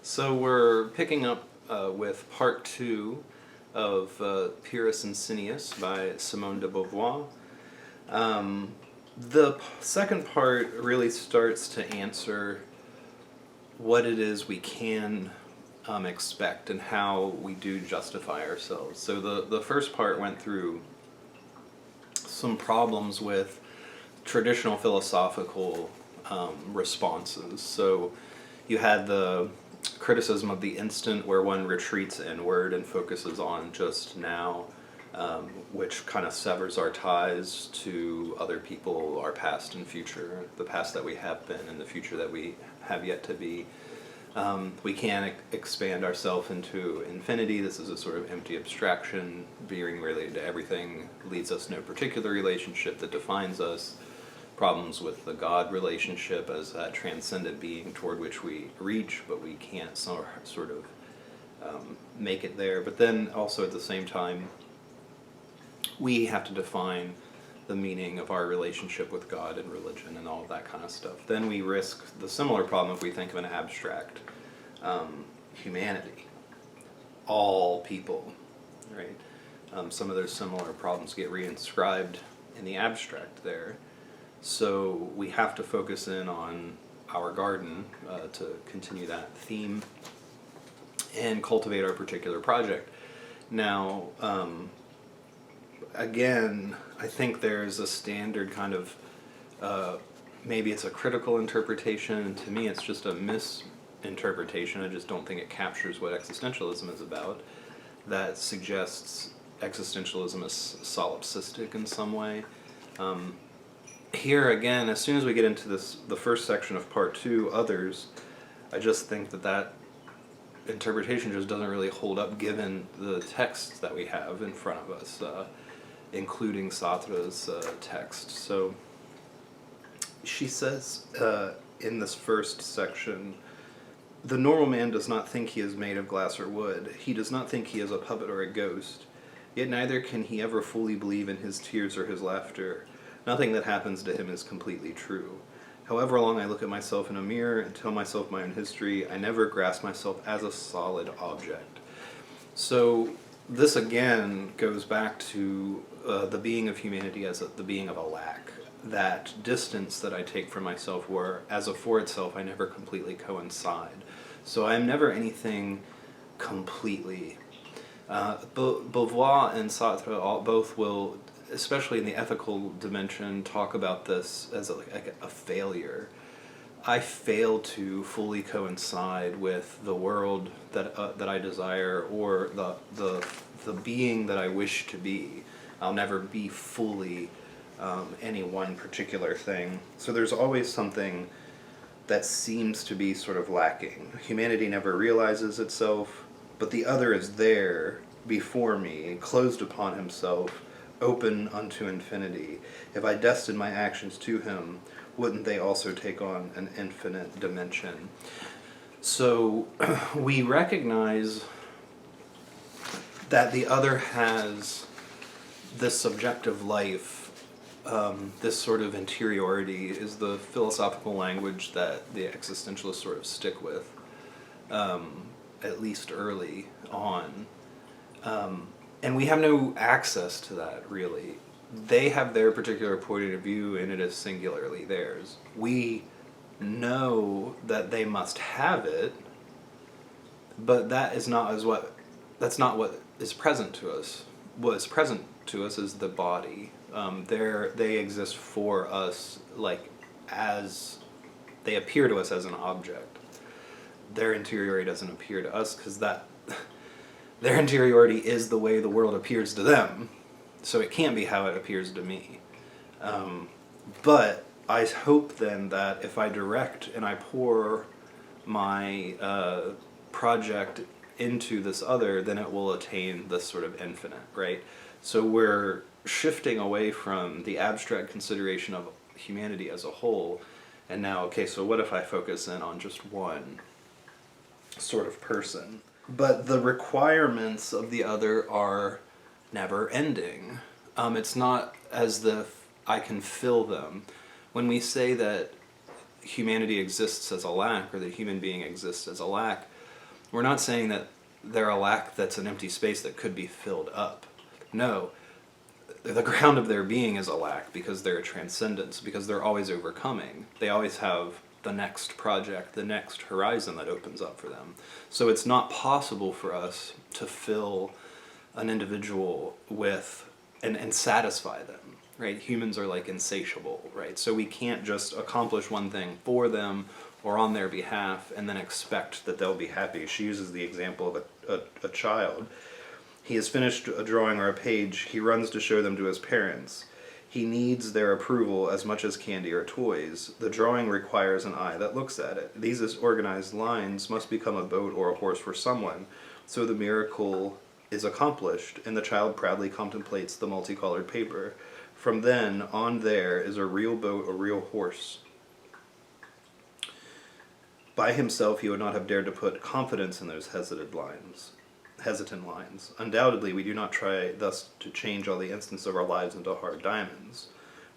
So we're picking up with part 2 of Pyrrhus Cineas by Simone de Beauvoir. The second part really starts to answer what it is we can expect and how we do justify ourselves. So the first part went through some problems with traditional philosophical responses. So you had the criticism of the instant, where one retreats inward and focuses on just now, which kind of severs our ties to other people, our past and future, the past that we have been and the future that we have yet to be. We can't expand ourselves into infinity. This is a sort of empty abstraction, being related to everything, leads us no particular relationship that defines us. Problems with the God relationship as that transcendent being toward which we reach, but we can't sort of make it there. But then also at the same time, we have to define the meaning of our relationship with God and religion and all of that kind of stuff. Then we risk the similar problem if we think of an abstract humanity, all people, right? Some of those similar problems get reinscribed in the abstract there. So we have to focus in on our garden to continue that theme and cultivate our particular project. Now, again, I think there's a standard kind of, maybe it's a critical interpretation, and to me it's just a misinterpretation. I just don't think it captures what existentialism is about. That suggests existentialism is solipsistic in some way. Here again, as soon as we get into the first section of part 2, others, I just think that interpretation just doesn't really hold up given the texts that we have in front of us, including Sartre's text. So she says in this first section, "The normal man does not think he is made of glass or wood. He does not think he is a puppet or a ghost. Yet neither can he ever fully believe in his tears or his laughter. Nothing that happens to him is completely true. However long I look at myself in a mirror and tell myself my own history, I never grasp myself as a solid object." So this again goes back to the being of humanity as the being of a lack. That distance that I take from myself, where as a for itself I never completely coincide. So I am never anything completely. Beauvoir and Sartre both will, especially in the ethical dimension, talk about this as a failure. I fail to fully coincide with the world that I desire, or the being that I wish to be. I'll never be fully any one particular thing. So there's always something that seems to be sort of lacking. Humanity never realizes itself, but the other is there before me, closed upon himself, open unto infinity. If I destined my actions to him, wouldn't they also take on an infinite dimension? So we recognize that the other has this subjective life, this sort of interiority is the philosophical language that the existentialists sort of stick with, at least early on. And we have no access to that, really. They have their particular point of view, and it is singularly theirs. We know that they must have it, but that's not what is present to us. What is present to us is the body. They exist for us, like as they appear to us as an object. Their interiority doesn't appear to us because their interiority is the way the world appears to them, so it can't be how it appears to me. But I hope then that if I direct and I pour my project into this other, then it will attain this sort of infinite, right? So we're shifting away from the abstract consideration of humanity as a whole, and now, okay, so what if I focus in on just one sort of person? But the requirements of the other are never ending. It's not as if I can fill them. When we say that humanity exists as a lack, or the human being exists as a lack, We're not saying that they're a lack that's an empty space that could be filled up. No, the ground of their being is a lack because they're a transcendence, because they're always overcoming. They always have the next project, the next horizon that opens up for them. So it's not possible for us to fill an individual with and satisfy them, right? Humans are like insatiable, right? So we can't just accomplish one thing for them or on their behalf and then expect that they'll be happy. She uses the example of a child. He has finished a drawing or a page. He runs to show them to his parents. He needs their approval as much as candy or toys. The drawing requires an eye that looks at it. These organized lines must become a boat or a horse for someone. So the miracle is accomplished, and the child proudly contemplates the multicolored paper. From then on, there is a real boat, a real horse. By himself, he would not have dared to put confidence in those hesitant lines. Undoubtedly, we do not try thus to change all the instants of our lives into hard diamonds.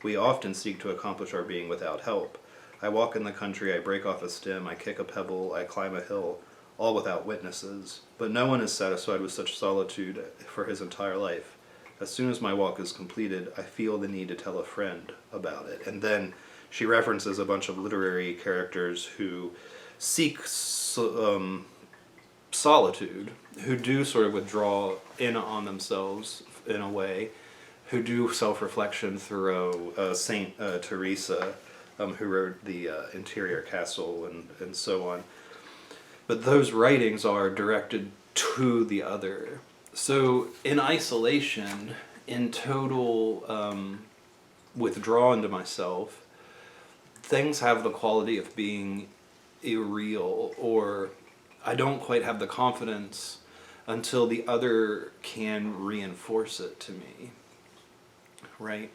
We often seek to accomplish our being without help. I walk in the country, I break off a stem, I kick a pebble, I climb a hill, all without witnesses. But no one is satisfied with such solitude for his entire life. As soon as my walk is completed, I feel the need to tell a friend about it. And then she references a bunch of literary characters who seek solitude, who do sort of withdraw in on themselves in a way, who do self-reflection through Saint Teresa, who wrote the Interior Castle and so on. But those writings are directed to the other. So in isolation, in total withdrawal into myself, things have the quality of being irreal, or I don't quite have the confidence until the other can reinforce it to me, right?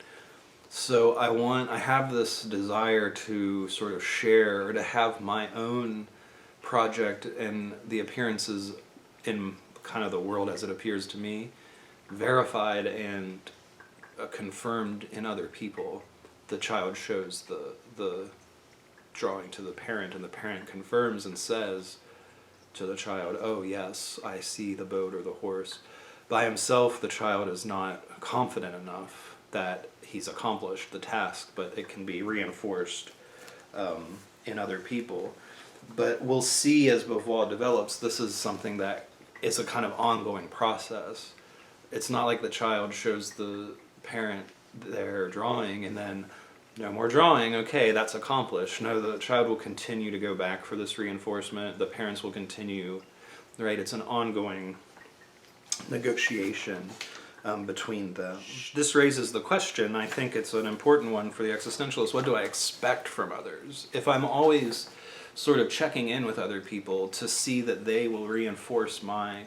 So I have this desire to sort of share, or to have my own project and the appearances in kind of the world as it appears to me, verified and confirmed in other people. The child shows the drawing to the parent, and the parent confirms and says to the child, oh yes, I see the boat or the horse. By himself, the child is not confident enough that he's accomplished the task, but it can be reinforced in other people. But we'll see as Beauvoir develops, this is something that is a kind of ongoing process. It's not like the child shows the parent their drawing and then no more drawing, okay, that's accomplished. No, the child will continue to go back for this reinforcement. The parents will continue, right? It's an ongoing negotiation between them. This raises the question, I think it's an important one for the existentialist, what do I expect from others? If I'm always sort of checking in with other people to see that they will reinforce my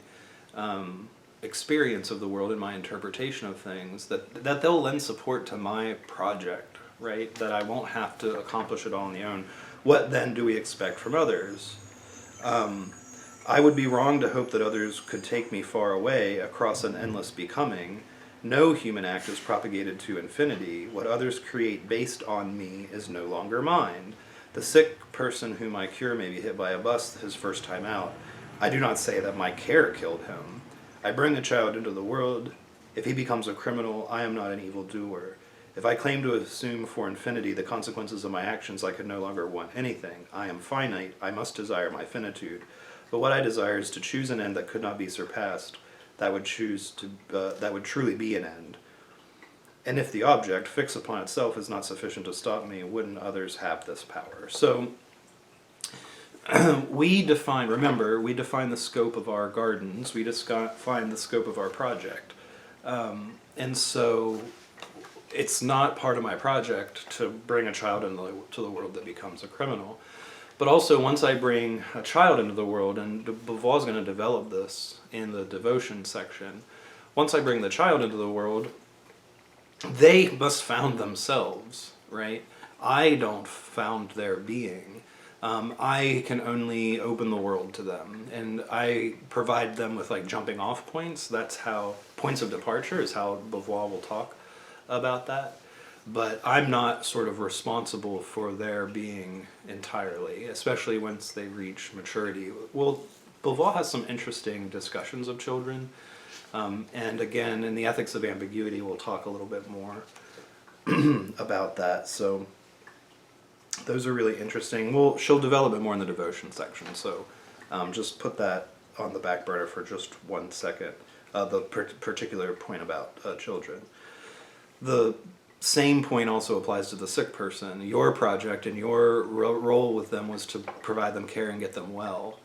experience of the world and my interpretation of things, that they'll lend support to my project, right? That I won't have to accomplish it all on the own. What then do we expect from others? I would be wrong to hope that others could take me far away across an endless becoming. No human act is propagated to infinity. What others create based on me is no longer mine. The sick person whom I cure may be hit by a bus his first time out. I do not say that my care killed him. I bring a child into the world. If he becomes a criminal, I am not an evildoer. If I claim to assume for infinity the consequences of my actions, I could no longer want anything. I am finite. I must desire my finitude. But what I desire is to choose an end that could not be surpassed, that would truly be an end. And if the object, fixed upon itself, is not sufficient to stop me, wouldn't others have this power? So we define the scope of our gardens, we define the scope of our project. And so it's not part of my project to bring a child into the world that becomes a criminal. But also, once I bring a child into the world, and Beauvoir is going to develop this in the devotion section, once I bring the child into the world, they must found themselves, right? I don't found their being. I can only open the world to them, and I provide them with like jumping off points. That's how, points of departure is how Beauvoir will talk about that. But I'm not sort of responsible for their being entirely, especially once they reach maturity. We'll Beauvoir has some interesting discussions of children. And again, in the ethics of ambiguity, we'll talk a little bit more about that. So those are really interesting. Well, she'll develop it more in the devotion section. So just put that on the back burner for just 1 second. The particular point about children. The same point also applies to the sick person. Your project and your role with them was to provide them care and get them well.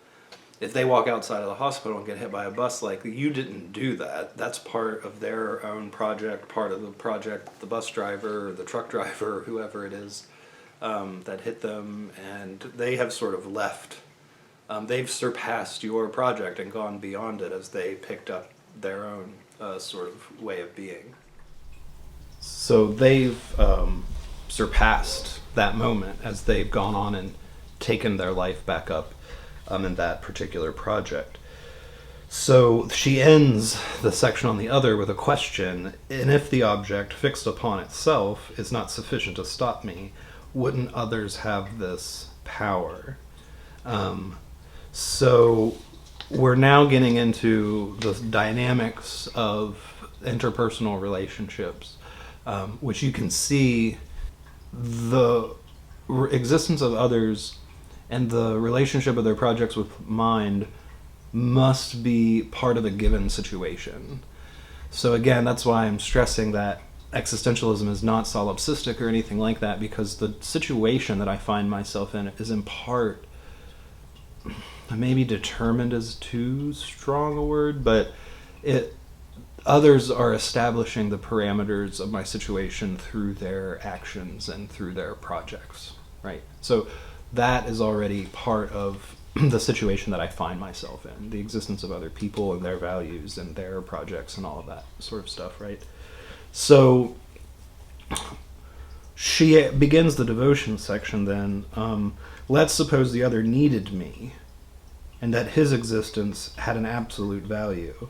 If they walk outside of the hospital and get hit by a bus, like, you didn't do that. That's part of their own project, part of the project, the bus driver or the truck driver or whoever it is that hit them, and they have sort of left. They've surpassed your project and gone beyond it as they picked up their own sort of way of being. So they've surpassed that moment as they've gone on and taken their life back up in that particular project. So she ends the section on the other with a question: and if the object fixed upon itself is not sufficient to stop me, wouldn't others have this power? So we're now getting into the dynamics of interpersonal relationships, which you can see the existence of others and the relationship of their projects with mind must be part of a given situation. So again, that's why I'm stressing that existentialism is not solipsistic or anything like that, because the situation that I find myself in is in part, maybe determined is too strong a word, but others are establishing the parameters of my situation through their actions and through their projects, right? So that is already part of the situation that I find myself in, the existence of other people and their values and their projects and all of that sort of stuff, right? So she begins the devotion section then. Let's suppose the other needed me and that his existence had an absolute value.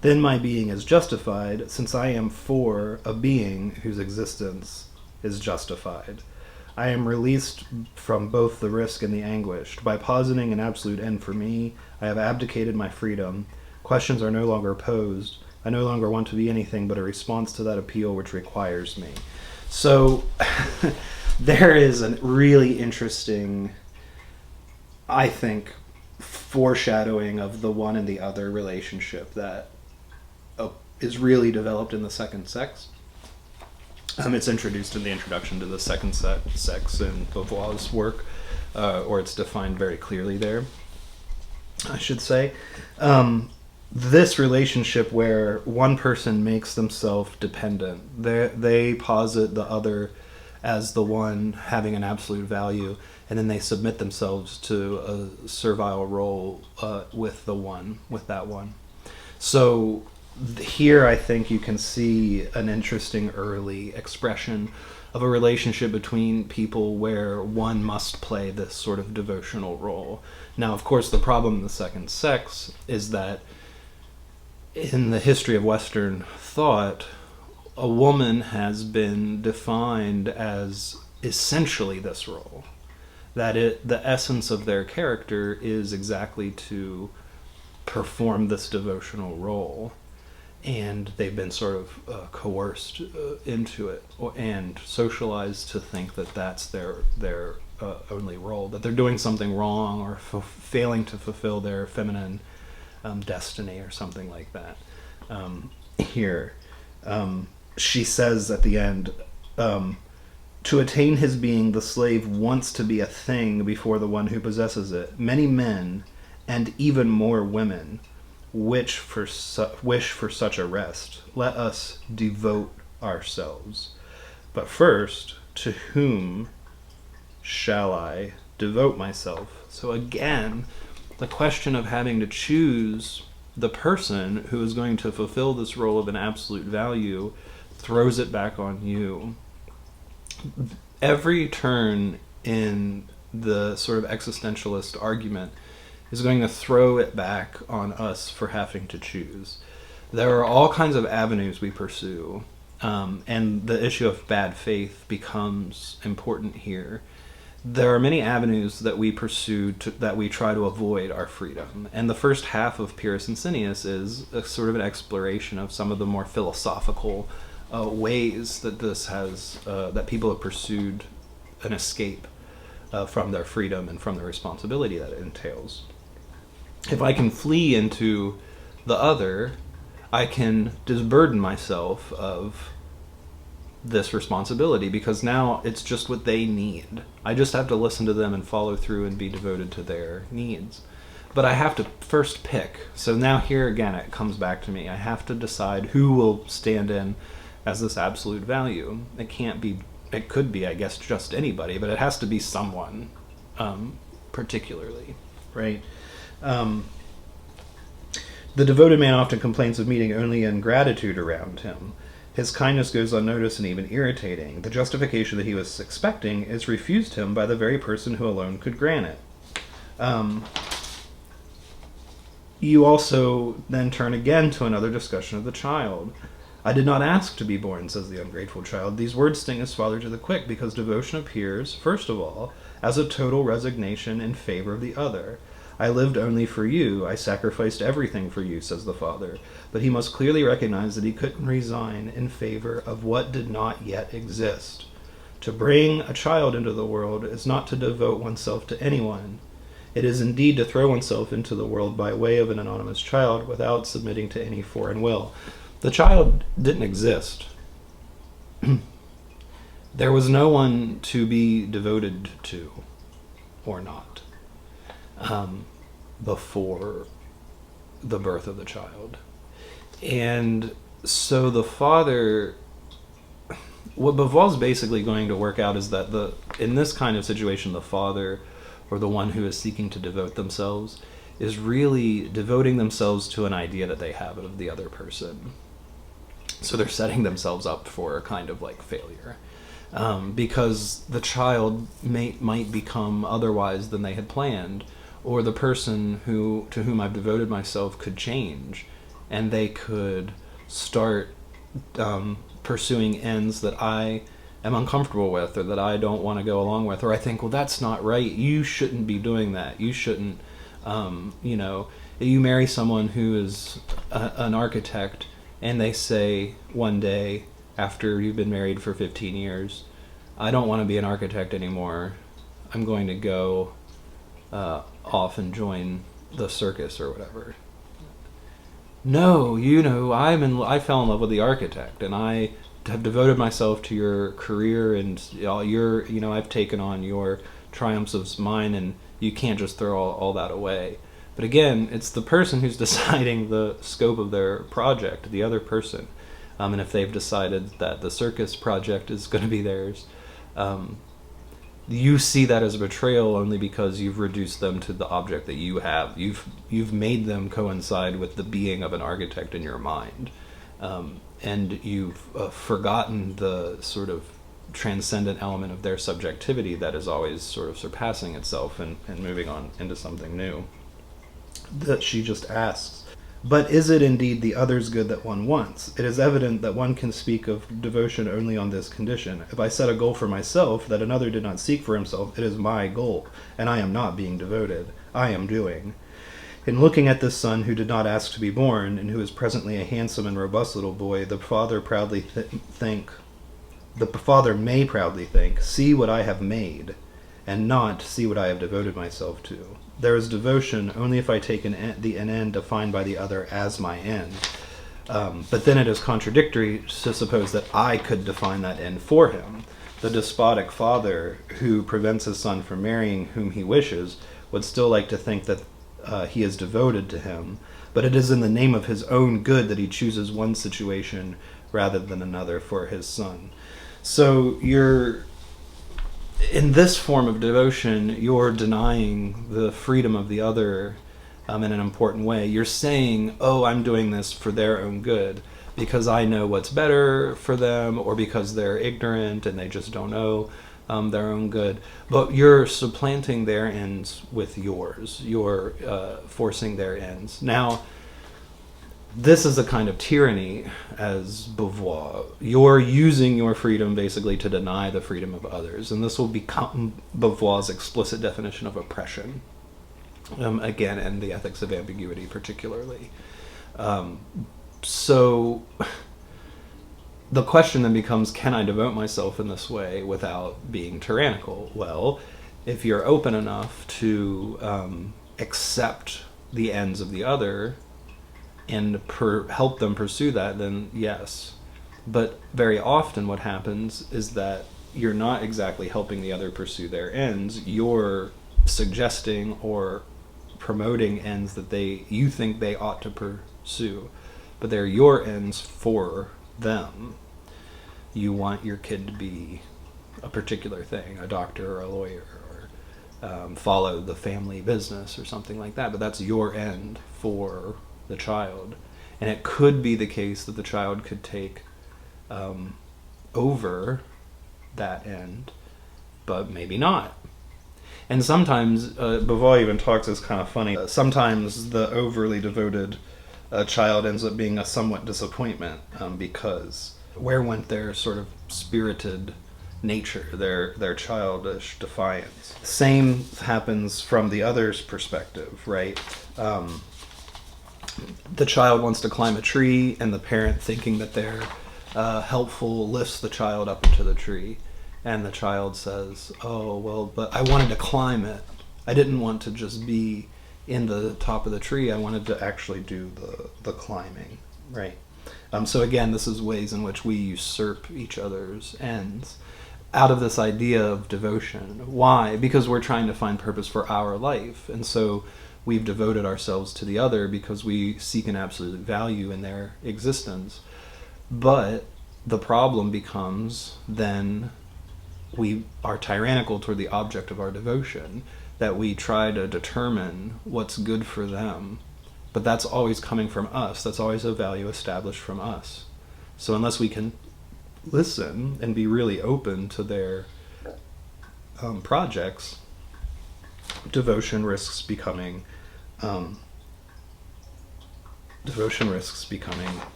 Then my being is justified, since I am for a being whose existence is justified. I am released from both the risk and the anguish. By positing an absolute end for me, I have abdicated my freedom. Questions are no longer posed. I no longer want to be anything but a response to that appeal which requires me. So there is a really interesting, I think, foreshadowing of the one and the other relationship that is really developed in the second sex. It's introduced in the introduction to the second sex in Beauvoir's work, or it's defined very clearly there, I should say. This relationship where one person makes themselves dependent, they posit the other as the one having an absolute value, and then they submit themselves to a servile role with that one. So here I think you can see an interesting early expression of a relationship between people where one must play this sort of devotional role. Now, of course, the problem in the second sex is that in the history of Western thought, a woman has been defined as essentially this role. That the essence of their character is exactly to perform this devotional role. And they've been sort of coerced into it and socialized to think that that's their only role, that they're doing something wrong or failing to fulfill their feminine destiny or something like that. Here, she says at the end, to attain his being, the slave wants to be a thing before the one who possesses it. Many men, and even more women, wish for such a rest. Let us devote ourselves. But first, to whom shall I devote myself? So again, the question of having to choose the person who is going to fulfill this role of an absolute value throws it back on you. Every turn in the sort of existentialist argument is going to throw it back on us for having to choose. There are all kinds of avenues we pursue, and the issue of bad faith becomes important here. there are many avenues that we pursue that we try to avoid our freedom. And the first half of Pyrrhus and Cineas is a sort of an exploration of some of the more philosophical ways that this has, that people have pursued an escape from their freedom and from the responsibility that it entails. If I can flee into the other, I can disburden myself of this responsibility, because now it's just what they need. I just have to listen to them and follow through and be devoted to their needs. But I have to first pick. So now here again it comes back to me. I have to decide who will stand in as this absolute value. It can't be, it could be, I guess, just anybody, but it has to be someone particularly, right? The devoted man often complains of meeting only ingratitude around him. His kindness goes unnoticed and even irritating. The justification that he was expecting is refused him by the very person who alone could grant it. You also then turn again to another discussion of the child. I did not ask to be born, says the ungrateful child. These words sting his father to the quick, because devotion appears, first of all, as a total resignation in favor of the other. I lived only for you. I sacrificed everything for you, says the father. But he must clearly recognize that he couldn't resign in favor of what did not yet exist. To bring a child into the world is not to devote oneself to anyone. It is indeed to throw oneself into the world by way of an anonymous child without submitting to any foreign will. The child didn't exist. There was no one to be devoted to or not before the birth of the child. And so the father, what Beauvoir's basically going to work out is that in this kind of situation, the father, or the one who is seeking to devote themselves, is really devoting themselves to an idea that they have of the other person. So they're setting themselves up for a kind of like failure. Because the child might become otherwise than they had planned, or the person to whom I've devoted myself could change, and they could start pursuing ends that I am uncomfortable with, or that I don't want to go along with, or I think, well, that's not right. You shouldn't be doing that. You shouldn't, you marry someone who is an architect, and they say one day, after you've been married for 15 years, I don't want to be an architect anymore. I'm going to go off and join the circus or whatever. No, I fell in love with the architect, and I have devoted myself to your career, and I've taken on your triumphs of mine, and you can't just throw all that away. But again, it's the person who's deciding the scope of their project, the other person. And if they've decided that the circus project is going to be theirs, you see that as a betrayal only because you've reduced them to the object that you have. You've made them coincide with the being of an architect in your mind. And you've forgotten the sort of transcendent element of their subjectivity that is always sort of surpassing itself and moving on into something new. That she just asks, but is it indeed the other's good that one wants? It is evident that one can speak of devotion only on this condition. If I set a goal for myself that another did not seek for himself, it is my goal, and I am not being devoted. I am doing. In looking at this son who did not ask to be born, and who is presently a handsome and robust little boy, the father may proudly think, see what I have made, and not see what I have devoted myself to. There is devotion only if I take an end defined by the other as my end. But then it is contradictory to suppose that I could define that end for him. The despotic father who prevents his son from marrying whom he wishes would still like to think that he is devoted to him, but it is in the name of his own good that he chooses one situation rather than another for his son. So in this form of devotion, you're denying the freedom of the other in an important way. You're saying, oh, I'm doing this for their own good because I know what's better for them, or because they're ignorant and they just don't know their own good. But you're supplanting their ends with yours. You're forcing their ends. Now, this is a kind of tyranny, as Beauvoir. You're using your freedom basically to deny the freedom of others, and this will become Beauvoir's explicit definition of oppression. Again, and the ethics of ambiguity particularly. So the question then becomes, can I devote myself in this way without being tyrannical? Well, if you're open enough to accept the ends of the other and help them pursue that, then yes. But very often what happens is that you're not exactly helping the other pursue their ends. You're suggesting or promoting ends that you think they ought to pursue, but they're your ends for them. You want your kid to be a particular thing, a doctor or a lawyer, or follow the family business or something like that, but that's your end for the child. And it could be the case that the child could take over that end, but maybe not. And sometimes, Beauvoir even talks, it's kind of funny, sometimes the overly devoted child ends up being a somewhat disappointment, because where went their sort of spirited nature, their childish defiance? Same happens from the other's perspective, right? The child wants to climb a tree, and the parent, thinking that they're helpful, lifts the child up into the tree. And the child says, oh, well, but I wanted to climb it. I didn't want to just be in the top of the tree. I wanted to actually do the climbing, right? So again, this is ways in which we usurp each other's ends out of this idea of devotion. Why? Because we're trying to find purpose for our life. And so we've devoted ourselves to the other because we seek an absolute value in their existence. But the problem becomes then we are tyrannical toward the object of our devotion, that we try to determine what's good for them, but that's always coming from us. That's always a value established from us. So unless we can listen and be really open to their projects, devotion risks becoming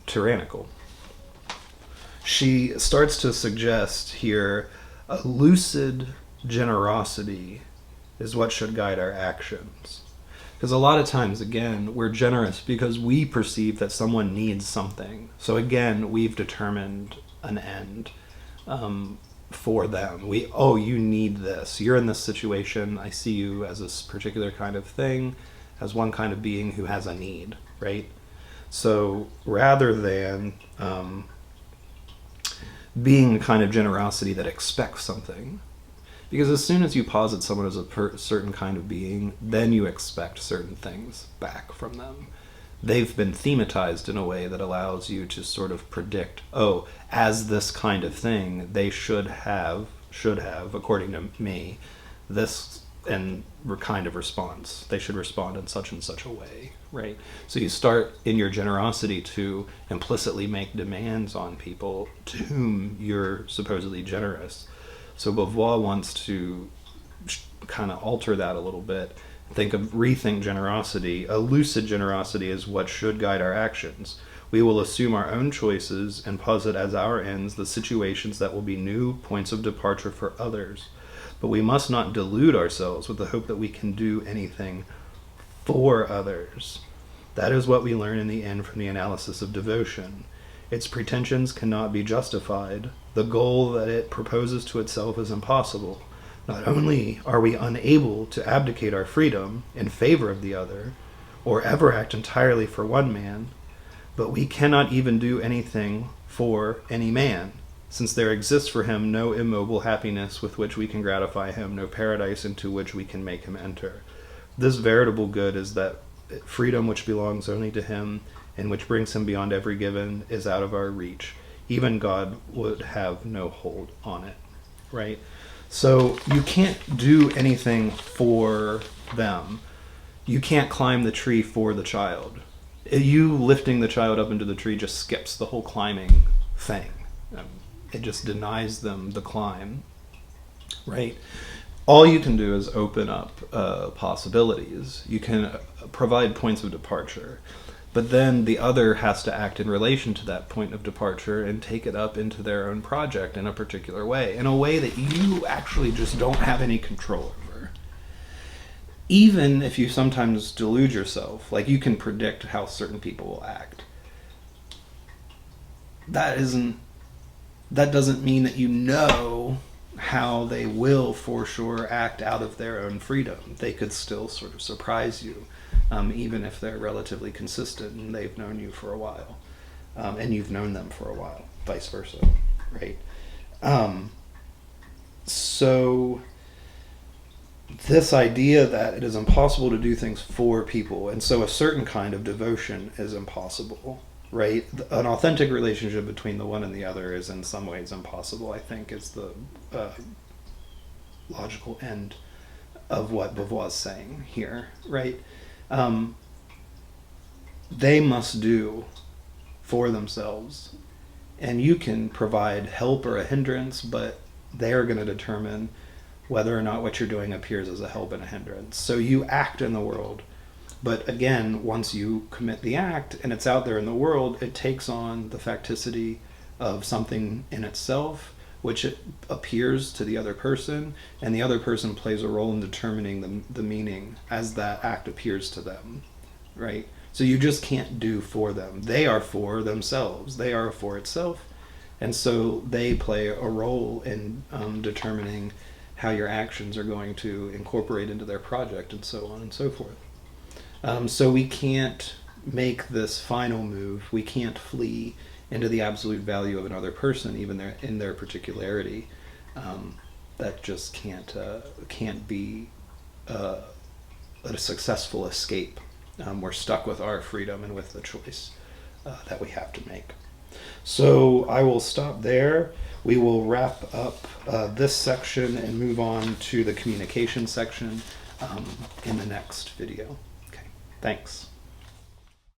tyrannical. She starts to suggest here a lucid generosity is what should guide our actions. Because a lot of times, again, we're generous because we perceive that someone needs something. So again, we've determined an end for them. You need this. You're in this situation. I see you as this particular kind of thing, as one kind of being who has a need, right? So rather than being the kind of generosity that expects something, because as soon as you posit someone as a certain kind of being, then you expect certain things back from them. They've been thematized in a way that allows you to sort of predict, as this kind of thing, they should have, according to me, this and kind of response. They should respond in such and such a way, right? So you start in your generosity to implicitly make demands on people to whom you're supposedly generous. So Beauvoir wants to kind of alter that a little bit. Rethink generosity. A lucid generosity is what should guide our actions. We will assume our own choices and posit as our ends the situations that will be new points of departure for others. But we must not delude ourselves with the hope that we can do anything for others. That is what we learn in the end from the analysis of devotion. Its pretensions cannot be justified. The goal that it proposes to itself is impossible. Not only are we unable to abdicate our freedom in favor of the other, or ever act entirely for one man, but we cannot even do anything for any man, since there exists for him no immobile happiness with which we can gratify him, no paradise into which we can make him enter. This veritable good is that freedom which belongs only to him, and which brings him beyond every given, is out of our reach. Even God would have no hold on it, right? So you can't do anything for them. You can't climb the tree for the child. You lifting the child up into the tree just skips the whole climbing thing. It just denies them the climb, right? All you can do is open up possibilities. You can provide points of departure. But then the other has to act in relation to that point of departure and take it up into their own project in a particular way, in a way that you actually just don't have any control over. Even if you sometimes delude yourself, like you can predict how certain people will act, that doesn't mean that you know how they will for sure act out of their own freedom. They could still sort of surprise you, even if they're relatively consistent and they've known you for a while, and you've known them for a while, vice versa, right? So this idea that it is impossible to do things for people, and so a certain kind of devotion is impossible, right? An authentic relationship between the one and the other is in some ways impossible, I think, is the logical end of what Beauvoir's saying here, right? They must do for themselves, and you can provide help or a hindrance, but they're going to determine whether or not what you're doing appears as a help and a hindrance. So you act in the world, but again, once you commit the act and it's out there in the world, it takes on the facticity of something in itself, which it appears to the other person, and the other person plays a role in determining the meaning as that act appears to them, right? So you just can't do for them. They are for themselves. They are for itself. And so they play a role in determining how your actions are going to incorporate into their project, and so on and so forth. So we can't make this final move. We can't flee into the absolute value of another person, even in their particularity. That just can't be a successful escape. We're stuck with our freedom and with the choice that we have to make. So I will stop there. We will wrap up this section and move on to the communication section in the next video. Okay, thanks.